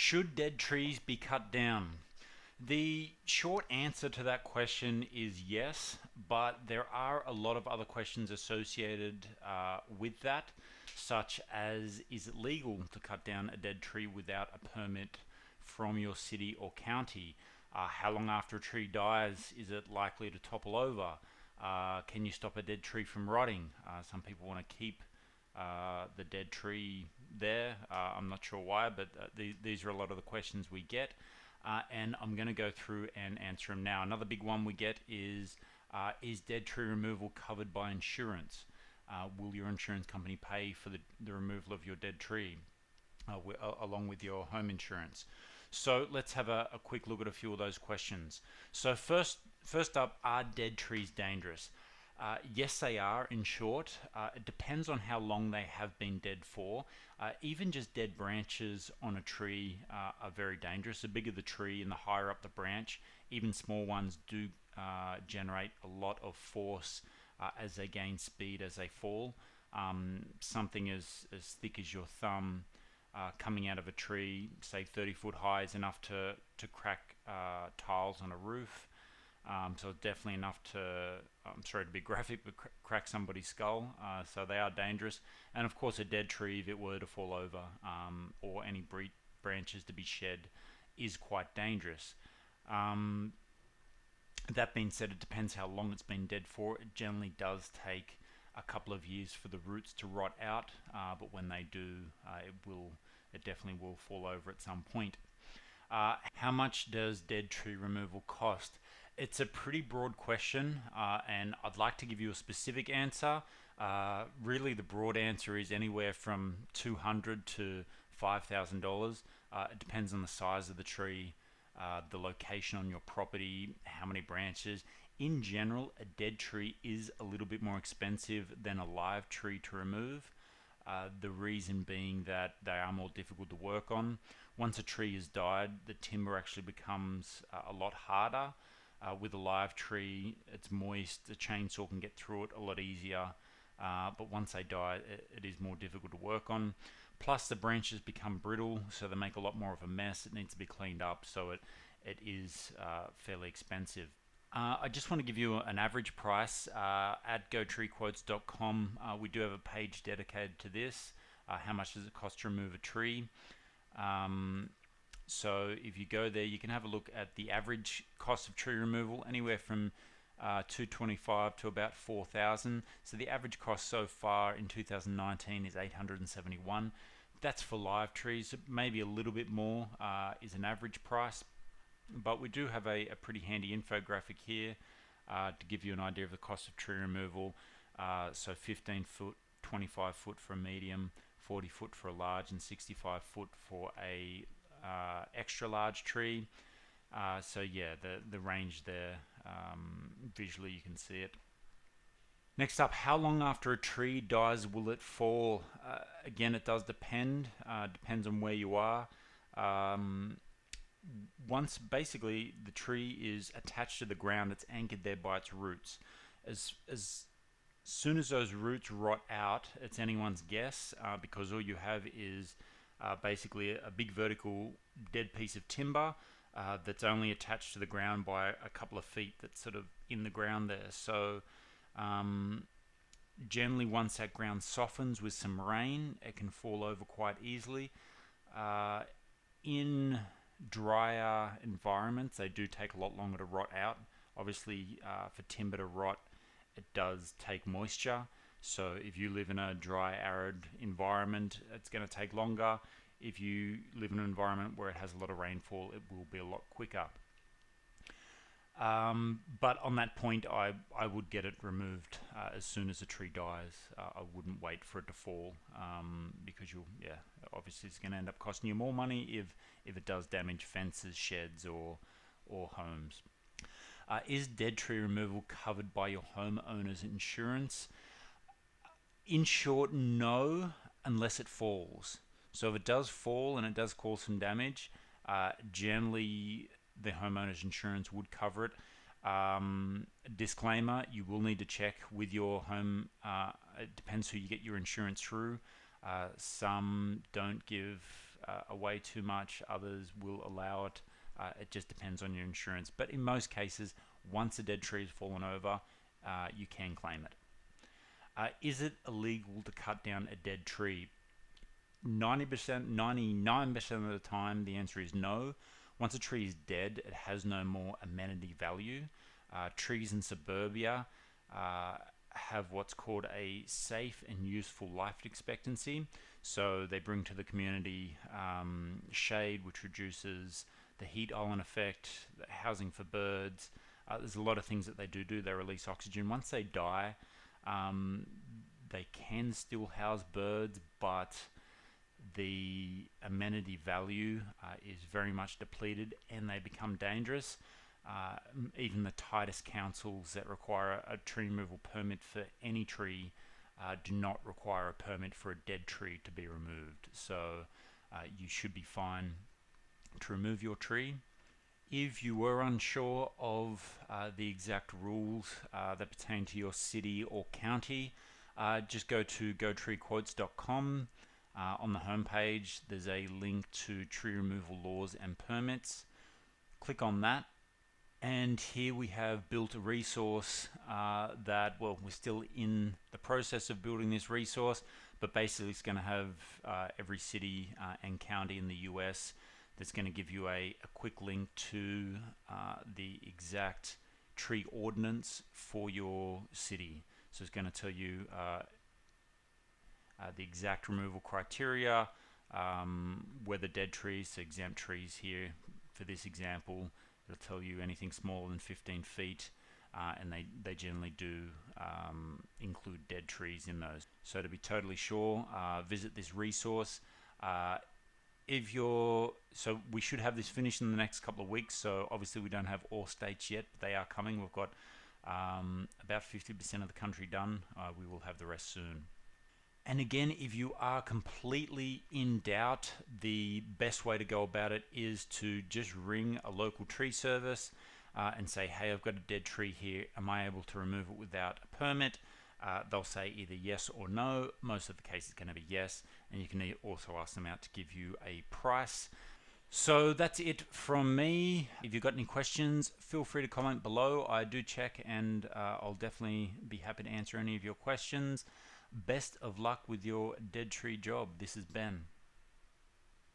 Should dead trees be cut down? The short answer to that question is yes, but there are a lot of other questions associated with that, such as is it legal to cut down a dead tree without a permit from your city or county? How long after a tree dies is it likely to topple over? Can you stop a dead tree from rotting? Some people want to keep the dead tree there. I'm not sure why, but these are a lot of the questions we get. And I'm going to go through and answer them now. Another big one we get is dead tree removal covered by insurance? Will your insurance company pay for the removal of your dead tree along with your home insurance? So let's have a quick look at a few of those questions. So first up, are dead trees dangerous? Yes, they are, in short. It depends on how long they have been dead for. Even just dead branches on a tree are very dangerous. The bigger the tree and the higher up the branch, even small ones do generate a lot of force as they gain speed as they fall. Something as thick as your thumb coming out of a tree, say 30-foot high, is enough to crack tiles on a roof. So definitely enough to, I'm sorry to be graphic, but crack somebody's skull. So they are dangerous. And of course, a dead tree, if it were to fall over or any branches to be shed, is quite dangerous. That being said, it depends how long it's been dead for. It generally does take a couple of years for the roots to rot out, but when they do, it definitely will fall over at some point. How much does dead tree removal cost? It's a pretty broad question, and I'd like to give you a specific answer. Really, the broad answer is anywhere from $200 to $5,000. It depends on the size of the tree, the location on your property, how many branches. In general, a dead tree is a little bit more expensive than a live tree to remove. The reason being that they are more difficult to work on. Once a tree has died, the timber actually becomes a lot harder. With a live tree, it's moist, the chainsaw can get through it a lot easier, but once they die, it is more difficult to work on. Plus, the branches become brittle, so they make a lot more of a mess. It needs to be cleaned up, so it is fairly expensive. I just want to give you an average price. At gotreequotes.com, we do have a page dedicated to this. How much does it cost to remove a tree? So if you go there, you can have a look at the average cost of tree removal, anywhere from $225 to about $4,000. So the average cost so far in 2019 is $871. That's for live trees. Maybe a little bit more is an average price, but we do have a pretty handy infographic here to give you an idea of the cost of tree removal. So 15 foot, 25 foot for a medium, 40 foot for a large, and 65 foot for a extra large tree. So yeah, the range there, visually you can see it. Next up, how long after a tree dies will it fall? Again, it does depend. Depends on where you are. Once basically the tree is attached to the ground, it's anchored there by its roots. As soon as those roots rot out, it's anyone's guess, because all you have is basically a big vertical dead piece of timber that's only attached to the ground by a couple of feet, that's sort of in the ground there. So generally once that ground softens with some rain, it can fall over quite easily. In drier environments, they do take a lot longer to rot out. Obviously, for timber to rot, it does take moisture. So if you live in a dry, arid environment, it's going to take longer. If you live in an environment where it has a lot of rainfall, it will be a lot quicker. But on that point, I would get it removed as soon as the tree dies. I wouldn't wait for it to fall, because obviously it's going to end up costing you more money if it does damage fences, sheds, or homes. Is dead tree removal covered by your homeowner's insurance? In short, no, unless it falls. So if it does fall and it does cause some damage, generally the homeowner's insurance would cover it. Disclaimer, you will need to check with your home. It depends who you get your insurance through. Some don't give away too much, others will allow it. It just depends on your insurance. But in most cases, once a dead tree has fallen over, you can claim it. Is it illegal to cut down a dead tree? 90%, 99% of the time, the answer is no. Once a tree is dead, it has no more amenity value. Trees in suburbia have what's called a safe and useful life expectancy. So they bring to the community shade, which reduces the heat island effect, housing for birds. There's a lot of things that they do. They release oxygen. Once they die, they can still house birds, but the amenity value is very much depleted and they become dangerous. Even the tightest councils that require a tree removal permit for any tree do not require a permit for a dead tree to be removed. So you should be fine to remove your tree. If you were unsure of the exact rules that pertain to your city or county, just go to gotreequotes.com. On the homepage, there's a link to tree removal laws and permits. Click on that, and here we have built a resource that, well, we're still in the process of building this resource, but basically it's going to have every city and county in the US. That's going to give you a quick link to the exact tree ordinance for your city. So it's going to tell you the exact removal criteria, whether dead trees, so exempt trees here for this example. It'll tell you anything smaller than 15 feet, and they generally do include dead trees in those. So to be totally sure, visit this resource. So we should have this finished in the next couple of weeks. So obviously we don't have all states yet, but they are coming. We've got about 50% of the country done. We will have the rest soon. And again, if you are completely in doubt, the best way to go about it is to just ring a local tree service and say, hey, I've got a dead tree here. Am I able to remove it without a permit? They'll say either yes or no. Most of the case is going to be yes. And you can also ask them out to give you a price. So that's it from me. If you've got any questions, feel free to comment below. I do check, and I'll definitely be happy to answer any of your questions. Best of luck with your dead tree job. This is Ben.